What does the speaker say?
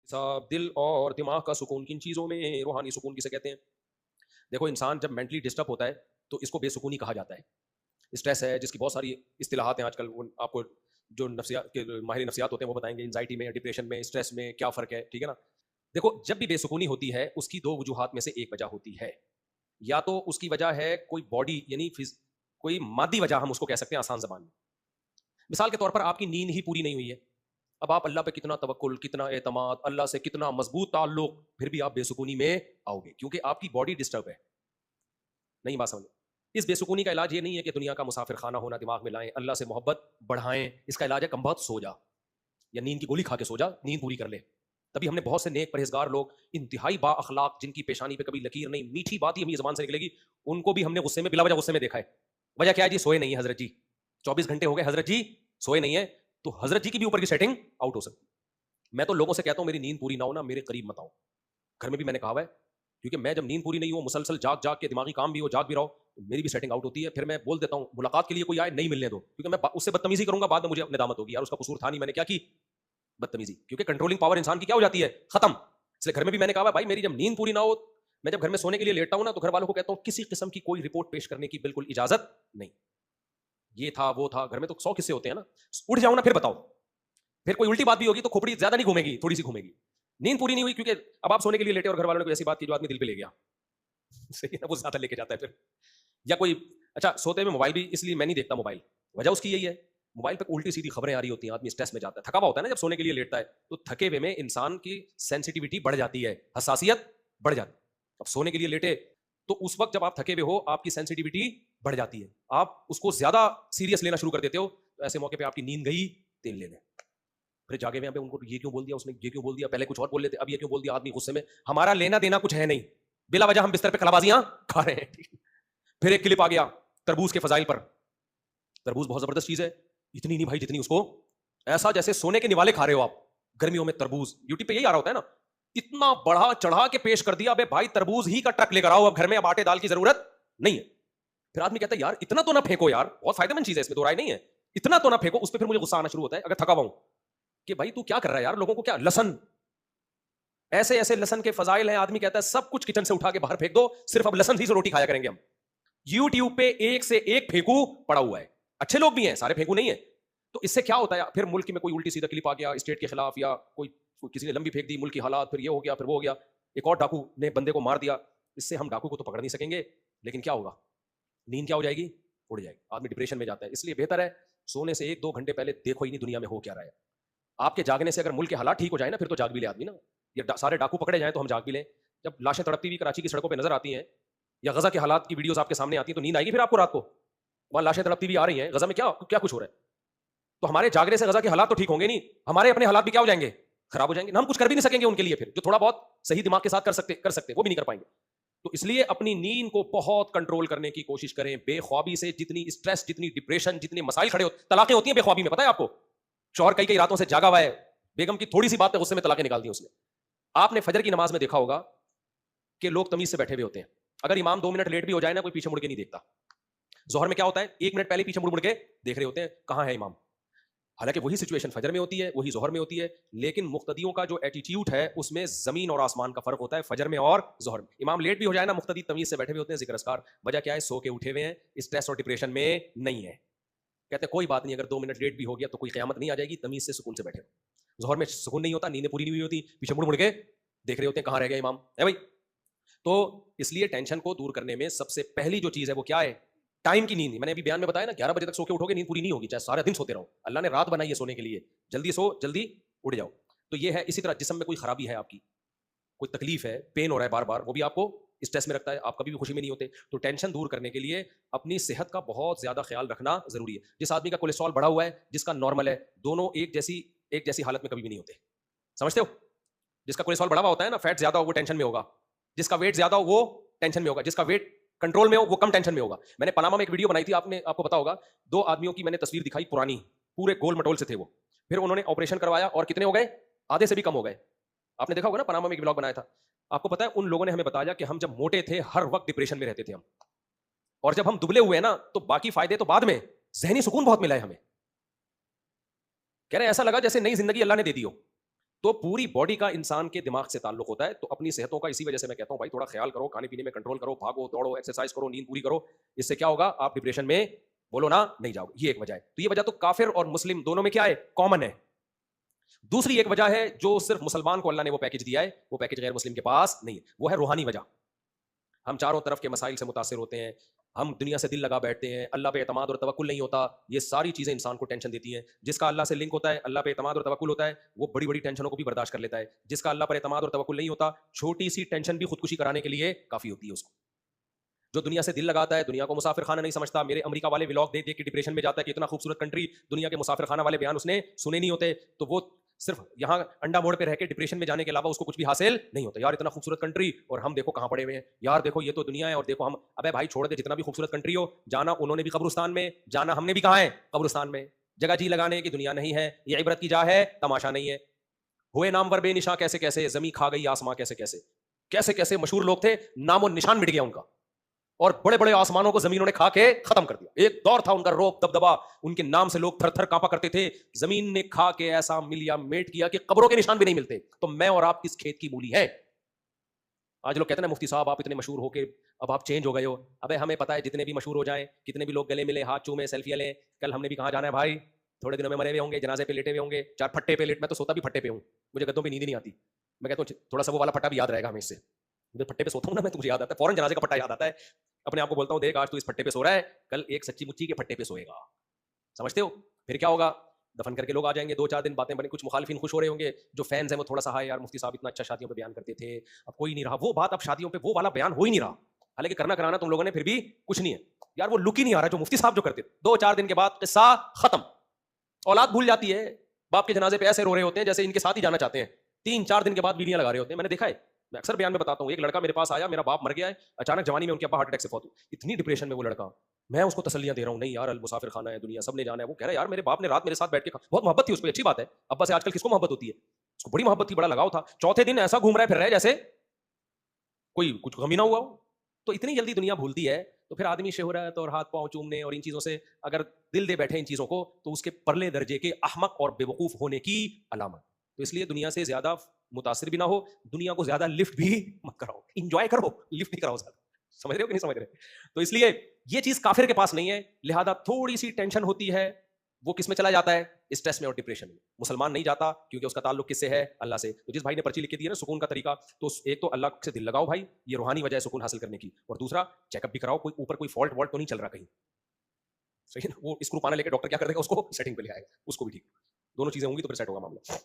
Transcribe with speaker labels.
Speaker 1: صاحب دل اور دماغ کا سکون کن چیزوں میں روحانی سکون کسے کہتے ہیں؟ دیکھو انسان جب مینٹلی ڈسٹرب ہوتا ہے تو اس کو بے سکونی کہا جاتا ہے. اسٹریس ہے جس کی بہت ساری اصطلاحات ہیں آج کل، آپ کو جو نفسیات کے ماہر نفسیات ہوتے ہیں وہ بتائیں گے انزائٹی میں، ڈپریشن میں، اسٹریس میں کیا فرق ہے. ٹھیک ہے نا؟ دیکھو جب بھی بے سکونی ہوتی ہے اس کی دو وجوہات میں سے ایک وجہ ہوتی ہے. یا تو اس کی وجہ ہے کوئی باڈی یعنی کوئی مادی وجہ، ہم اس کو کہہ سکتے ہیں آسان زبان میں. مثال کے طور پر آپ کی نیند ہی پوری نہیں ہوئی ہے. اب آپ اللہ پہ کتنا توکل، کتنا اعتماد، اللہ سے کتنا مضبوط تعلق، پھر بھی آپ بے سکونی میں آؤ گے کیونکہ آپ کی باڈی ڈسٹرب ہے. نہیں بات سمجھ؟ اس بے سکونی کا علاج یہ نہیں ہے کہ دنیا کا مسافر خانہ ہونا دماغ میں لائیں، اللہ سے محبت بڑھائیں. اس کا علاج ہے کم بخت سو جا، یا نیند کی گولی کھا کے سو جا، نیند پوری کر لے. تبھی ہم نے بہت سے نیک پرہیزگار لوگ، انتہائی با اخلاق، جن کی پیشانی پہ کبھی لکیر نہیں، میٹھی بات ہی ہمیں زبان سے نکلے گی، ان کو بھی ہم نے غصے میں، بلا وجہ غصے میں دیکھا ہے. وجہ کیا ہے جی؟ سوئے نہیں ہے حضرت جی، 24 گھنٹے ہو گئے حضرت جی سوئے نہیں ہے. تو حضرت جی کی بھی اوپر کی سیٹنگ آؤٹ ہو سکتی. میں تو لوگوں سے کہتا ہوں میری نیند پوری نہ ہو نا میرے قریب مت آؤ. گھر میں بھی میں نے کہا ہے، کیونکہ میں جب نیند پوری نہیں ہو، مسلسل جاگ جاگ کے دماغی کام بھی ہو، جاگ بھی رہو، تو میری بھی سیٹنگ آؤٹ ہوتی ہے. پھر میں بول دیتا ہوں ملاقات کے لیے کوئی آئے نہیں ملنے دو، کیونکہ میں اس سے بدتمیزی کروں گا، بعد میں مجھے ندامت ہوگی، یار اس کا قصور تھا نہیں، میں نے کیا کی بدتمیزی. کیونکہ کنٹرولنگ پاور انسان کی کیا ہو جاتی ہے؟ ختم. اس لیے گھر میں بھی میں نے کہا بھائی میری جب نیند پوری نہ ہو، میں جب گھر میں سونے کے لیے لیٹتا ہوں نا، تو گھر والوں کو کہتا ہوں کسی قسم کی کوئی رپورٹ پیش کرنے کی بالکل اجازت نہیں. یہ تھا وہ تھا، گھر میں تو 100 قصے ہوتے ہیں نا. اٹھ جاؤ نا پھر بتاؤ. پھر کوئی الٹی بات بھی ہوگی تو کھوپڑی زیادہ نہیں گھومے گی، تھوڑی سی گھومے گی. نیند پوری نہیں ہوئی کیونکہ اب آپ سونے کے لیے لیٹے اور گھر والوں نے کوئی ایسی بات کی جو آدمی دل پہ لے گیا، صحیح ہے نا، وہ زیادہ لے کے جاتا ہے پھر. یا کوئی اچھا سوتے میں موبائل بھی اس لیے میں نہیں دیکھتا موبائل، وجہ اس کی یہی ہے، موبائل پہ الٹی سیدھی خبریں آ رہی ہوتی ہیں، آدمی اسٹریس میں جاتا ہے، تھکا ہوا ہوتا ہے نا جب سونے کے لیے لیٹتا ہے. تو تھکے ہوئے میں انسان کی سینسٹیوٹی بڑھ جاتی ہے، حساسیت بڑھ جاتی ہے. اب سونے کے لیے لیٹے تو اس وقت جب آپ تھکے ہوئے ہو آپ کی سینسٹیوٹی بڑھ جاتی ہے، آپ اس کو زیادہ سیریس لینا شروع کر دیتے ہو. تو ایسے موقع پہ آپ کی نیند گئی، تیل لے لیں. پھر جاگے ہوئے ان کو یہ کیوں بول دیا، اس نے یہ کیوں بول دیا، پہلے کچھ اور بول لیتے، اب یہ کیوں بول دیا. آدمی غصے میں، ہمارا لینا دینا کچھ ہے نہیں، بلا وجہ ہم بستر پہ کلابازیاں کھا رہے ہیں. پھر ایک کلپ آ گیا تربوز کے فضائل پر. تربوز بہت زبردست چیز ہے، اتنی نہیں بھائی جتنی اس کو، ایسا جیسے سونے کے نوالے کھا رہے ہو آپ. گرمیوں میں تربوز یوٹیوب پہ یہی آ رہا ہوتا ہے نا، اتنا بڑھا چڑھا کے پیش کر دیا. بے بھائی تربوز ہی کا ٹرک لے کر آؤ، اب گھر میں اب آٹے دال کی ضرورت نہیں ہے. پھر آدمی کہتا ہے یار اتنا تو نہ پھینکو یار، بہت فائدہ مند چیز ہے، اس میں دو رائے نہیں ہے، اتنا تو نہ پھینکو. اس پہ پھر مجھے غصہ آنا شروع ہوتا ہے اگر تھکا ہوا ہوں کہ بھائی تو کیا کر رہا ہے یار، لوگوں کو کیا لسن، ایسے ایسے لسن کے فضائل ہیں. آدمی کہتا ہے سب کچھ کچن سے اٹھا کے باہر پھینک دو، صرف اب لسن ہی سے روٹی کھایا کریں گے ہم. یوٹیوب پہ ایک سے ایک پھینکو پڑا ہوا ہے، اچھے لوگ بھی ہیں، سارے پھینکو نہیں ہے. تو اس سے کیا ہوتا ہے، پھر ملک میں کوئی الٹی سیدھا کلپ آ گیا اسٹیٹ کے خلاف، یا کوئی کسی نے لمبی پھینک دی ملک کی حالات، پھر یہ ہو گیا، پھر وہ ہو گیا، ایک اور ڈاکو نے بندے کو مار دیا. اس سے ہم ڈاکو کو تو پکڑ نہیں سکیں گے، لیکن کیا ہوگا، نیند کیا ہو جائے گی، اڑ جائے گی. آدمی ڈپریشن میں جاتا ہے. اس لیے بہتر ہے سونے سے 1-2 گھنٹے پہلے دیکھو ہی نہیں دنیا میں ہو کیا رہا ہے. آپ کے جاگنے سے اگر ملک کے حالات ٹھیک ہو جائے نا، پھر تو جاگ بھی لے آدمی نا. یہ سارے ڈاکو پکڑے جائیں تو ہم جاگ بھی لیں. جب لاشیں تڑپتی ہوئی کراچی کی سڑکوں پہ نظر آتی ہیں، یا غزہ کے حالات کی ویڈیوز آپ کے سامنے آتی ہیں، تو نیند آئے گی پھر آپ کو رات کو؟ وہاں لاشیں تڑپتی ہوئی آ رہی ہیں، غزہ میں کیا کچھ ہو رہا ہے. تو ہمارے جاگنے سے غزہ کے حالات تو ٹھیک ہوں گے نہیں، ہمارے اپنے حالات بھی کیا ہو جائیں گے، خراب ہو جائیں گے. ہم کچھ کر بھی نہیں سکیں گے ان کے لیے، پھر جو تھوڑا بہت صحیح دماغ کے ساتھ کر سکتے وہ بھی نہیں کر پائیں گے. تو اس لیے اپنی نیند کو بہت کنٹرول کرنے کی کوشش کریں. بے خوابی سے جتنی اسٹریس، جتنی ڈپریشن، جتنے مسائل کھڑے ہوتے، طلاقیں ہوتی ہیں بے خوابی میں، پتہ ہے آپ کو. شوہر کئی راتوں سے جاگا ہوا ہے، بیگم کی تھوڑی سی بات پہ غصے میں طلاقیں نکال دی اس نے. آپ نے فجر کی نماز میں دیکھا ہوگا کہ لوگ تمیز سے بیٹھے ہوئے ہوتے ہیں. اگر امام 2 منٹ لیٹ بھی ہو جائے نا، کوئی پیچھے مڑ کے نہیں دیکھتا. ظہر میں کیا ہوتا ہے، 1 منٹ پہلے پیچھے مڑ کے دیکھ رہے ہوتے ہیں کہاں ہے امام. حالانکہ وہی سچویشن فجر میں ہوتی ہے، وہی ظہر میں ہوتی ہے، لیکن مقتدیوں کا جو ایٹیٹیوڈ ہے اس میں زمین اور آسمان کا فرق ہوتا ہے، فجر میں اور ظہر میں. امام لیٹ بھی ہو جائے نا، مقتدی تمیز سے بیٹھے ہوئے ہوتے ہیں، ذکر اذکار. وجہ کیا ہے، سو کے اٹھے ہوئے ہیں، اسٹریس اور ڈپریشن میں نہیں ہے. کہتے ہیں کوئی بات نہیں، اگر 2 منٹ لیٹ بھی ہو گیا تو کوئی قیامت نہیں آ جائے گی، تمیز سے سکون سے بیٹھے. ظہر میں سکون نہیں ہوتا، نیندیں پوری نہیں ہوئی ہوتی، پیچھے مڑ کے دیکھ رہے ہوتے ہیں کہاں رہ گئے امام ہے بھائی. تو اس لیے ٹینشن کو دور کرنے میں سب سے پہلی جو چیز ہے وہ کیا ہے، ٹائم کی نیند. میں نے ابھی بیان میں بتایا نا، 11 بجے تک سو کے اٹھو گے نیند پوری نہیں ہوگی، چاہے سارا دن سوتے رہو. اللہ نے رات بنائی ہے سونے کے لیے، جلدی سو جلدی اڑ جاؤ. تو یہ ہے. اسی طرح جسم میں کوئی خرابی ہے، آپ کی کوئی تکلیف ہے، پین ہو رہا ہے بار بار، وہ بھی آپ کو اسٹریس میں رکھتا ہے، آپ کبھی بھی خوشی میں نہیں ہوتے. تو ٹینشن دور کرنے کے لیے اپنی صحت کا بہت زیادہ خیال رکھنا ضروری ہے. جس آدمی کا کولیسٹرول بڑھا ہوا ہے، جس کا نارمل ہے، دونوں ایک جیسی حالت میں کبھی بھی نہیں ہوتے. سمجھتے ہو؟ جس کا کولیسٹرول بڑھا ہوا ہوتا ہے نا، فیٹ زیادہ ہو وہ ٹینشن میں ہوگا، جس کا ویٹ زیادہ ہو وہ ٹینشن میں ہوگا، جس کا ویٹ کنٹرول میں ہو وہ کم ٹینشن میں ہوگا. میں نے پاناما میں ایک ویڈیو بنائی تھی، آپ کو پتا ہوگا. 2 آدمیوں کی میں نے تصویر دکھائی پرانی، پورے گول مٹول سے تھے وہ. پھر انہوں نے آپریشن کروایا اور کتنے ہو گئے، آدھے سے بھی کم ہو گئے. آپ نے دیکھا ہوگا نا، پاناما میں ایک بلاگ بنایا تھا. آپ کو پتا ہے ان لوگوں نے ہمیں بتایا کہ ہم جب موٹے تھے ہر وقت ڈپریشن میں رہتے تھے ہم، اور جب ہم دبلے ہوئے نا تو باقی فائدے تو بعد میں، ذہنی سکون بہت ملا ہے ہمیں. کہہ رہے ہیں ایسا لگا جیسے نئی زندگی اللہ نے دے دی ہو. تو پوری باڈی کا انسان کے دماغ سے تعلق ہوتا ہے. تو اپنی صحتوں کا اسی وجہ سے میں کہتا ہوں بھائی تھوڑا خیال کرو, کھانے پینے میں کنٹرول کرو, بھاگو دوڑو, ایکسرسائز کرو, نیند پوری کرو. اس سے کیا ہوگا, آپ ڈپریشن میں بولو نا نہیں جاؤ. یہ ایک وجہ ہے. تو یہ وجہ تو کافر اور مسلم دونوں میں کیا ہے, کامن ہے. دوسری ایک وجہ ہے جو صرف مسلمان کو اللہ نے وہ پیکج دیا ہے, وہ پیکج غیر مسلم کے پاس نہیں ہے, وہ ہے روحانی وجہ. ہم چاروں طرف کے مسائل سے متاثر ہوتے ہیں, ہم دنیا سے دل لگا بیٹھتے ہیں, اللہ پہ اعتماد اور توکل نہیں ہوتا. یہ ساری چیزیں انسان کو ٹینشن دیتی ہیں. جس کا اللہ سے لنک ہوتا ہے, اللہ پہ اعتماد اور توکل ہوتا ہے, وہ بڑی بڑی ٹینشنوں کو بھی برداشت کر لیتا ہے. جس کا اللہ پر اعتماد اور توکل نہیں ہوتا, چھوٹی سی ٹینشن بھی خودکشی کرانے کے لیے کافی ہوتی ہے اس کو. جو دنیا سے دل لگاتا ہے, دنیا کو مسافر خانہ نہیں سمجھتا. میرے امریکہ والے ولاگ دیکھ دیکھ کے ڈپریشن میں جاتا ہے کہ اتنا خوبصورت کنٹری, دنیا کے مسافر خانہ والے بیان اس نے سنے نہیں ہوتے, تو وہ صرف یہاں انڈا موڑ پہ رہ کے ڈپریشن میں جانے کے علاوہ اس کو کچھ بھی حاصل نہیں ہوتا. یار اتنا خوبصورت کنٹری اور ہم دیکھو کہاں پڑے ہوئے ہیں, یار دیکھو یہ تو دنیا ہے اور دیکھو ہم. ابے بھائی چھوڑ دے, جتنا بھی خوبصورت کنٹری ہو, جانا انہوں نے بھی قبرستان میں, جانا ہم نے بھی کہاں ہے, قبرستان میں. جگہ جی لگانے کی دنیا نہیں ہے, یہ عبرت کی جا ہے, تماشا نہیں ہے. ہوئے نامور بے نشاں کیسے کیسے, زمین کھا گئی آسماں کیسے کیسے, کیسے کیسے مشہور لوگ تھے, نام و نشان مٹ گیا ان کا, اور بڑے بڑے آسمانوں کو زمینوں نے کھا کے ختم کر دیا. ایک دور تھا ان کا روب دبدبا, ان کے نام سے لوگ تھر تھر کانپا کرتے تھے. زمین نے کھا کے ایسا ملیا میٹ کیا کہ قبروں کے نشان بھی نہیں ملتے. تو میں اور آپ کس کھیت کی مولی ہیں؟ آج لوگ کہتے ہیں نا مفتی صاحب آپ اتنے مشہور ہو کے اب آپ چینج ہو گئے ہو. ابے ہمیں پتا ہے جتنے بھی مشہور ہو جائیں, کتنے بھی لوگ گلے ملے, ہاتھ چومے, سیلفی لیں, کل ہم نے بھی کہاں جانا ہے بھائی, تھوڑے دنوں میں مرے ہوئے ہوں گے, جنازے پہ لیٹے ہوئے ہوں گے, 4 پھٹے پہ لیٹ. میں تو سوتا بھی پھٹے پہ ہوں, مجھے گدوں پہ نیند نہیں آتی. میں کہتا ہوں تھوڑا سا وہ والا پھٹا بھی یاد رہے گا ہمیں, اس سے پھٹے پہ سوتا ہوں نا میں تو مجھے یاد آتا ہے, فوراً جنازے کا پھٹا یاد آتا ہے. اپنے آپ کو بولتا ہوں دیکھ آج تو اس پھٹے پہ سو رہا ہے, کل ایک سچی مچی کے پھٹے پہ سوئے گا. سمجھتے ہو پھر کیا ہوگا, دفن کر کے لوگ آ جائیں گے, 2-4 دن باتیں بنیں, کچھ مخالفین خوش ہو رہے ہوں گے, جو فینز ہیں وہ تھوڑا سا ہائے یار مفتی صاحب اتنا اچھا شادیوں پہ بیان کرتے تھے, اب کوئی نہیں رہا وہ بات, اب شادیوں پہ وہ والا بیان ہو ہی نہیں رہا. حالانکہ کرنا کرانا تم لوگوں نے پھر بھی کچھ نہیں ہے یار, وہ لک ہی نہیں آ رہا جو مفتی صاحب جو کرتے تھے. 2-4 دن کے بعد قصہ ختم. اولاد بھول جاتی ہے, باپ کے جنازے پہ ایسے رو رہے ہوتے ہیں جیسے ان کے ساتھ ہی جانا چاہتے ہیں. 3-4 دن کے بعد بیڑیاں لگا رہے ہوتے ہیں. میں نے دیکھا ہے, میں اکثر بیان میں بتاتا ہوں, ایک لڑکا میرے پاس آیا, میرا باپ مر گیا ہے, اچانک جوانی میں ان کے ابا ہارٹ اٹیک سے فوت ہوئے. اتنی ڈپریشن میں وہ لڑکا, میں اس کو تسلیاں دے رہا ہوں, نہیں یار المسافر خانہ ہے, دنیا سب نے جانا ہے. وہ کہہ رہا ہے یار میرے باپ نے رات میرے ساتھ بیٹھ کے, بہت محبت تھی اس پہ, اچھی بات ہے, ابا سے آج کل کس کو محبت ہوتی ہے, اس کو بڑی محبت تھی, بڑا لگاؤ تھا. چوتھے دن ایسا گھوم رہا ہے پھر رہا ہے جیسے کوئی کچھ غم ہی نہ ہوا ہو. تو اتنی جلدی دنیا بھولتی ہے, تو پھر آدمی شہرت اور ہاتھ پاؤں چومنے اور ان چیزوں سے اگر دل دے بیٹھے ان چیزوں کو, تو اس کے پرلے درجے کے احمق اور بے وقوف ہونے کی علامت. تو اس لیے دنیا سے زیادہ متاثر بھی نہ ہو, دنیا کو زیادہ لفٹ بھی مت کراؤ, انجوائے کرو, لفٹ نہیں کراؤ زیادہ. سمجھ رہے ہو کہ نہیں سمجھ رہے؟ تو اس لیے یہ چیز کافر کے پاس نہیں ہے, لہذا تھوڑی سی ٹینشن ہوتی ہے, وہ کس میں چلا جاتا ہے, اسٹریس میں اور ڈپریشن میں. مسلمان نہیں جاتا کیونکہ اس کا تعلق کس سے ہے, اللہ سے. تو جس بھائی نے پرچی لکھ کے دی ہے نا سکون کا طریقہ, تو ایک تو اللہ سے دل لگاؤ بھائی, یہ روحانی وجہ ہے سکون حاصل کرنے کی, اور دوسرا چیک اپ بھی کراؤ, کوئی اوپر کوئی فالٹ والٹ تو نہیں چل رہا کہیں, صحیح ہے نا. وہ اسکرو پانا لے کے ڈاکٹر کیا کر دے گا, اس کو سیٹنگ پہ لے آئے گا, اس کو بھی ٹھیک. دونوں چیزیں ہوں گی تو پھر سیٹ ہوگا معاملہ.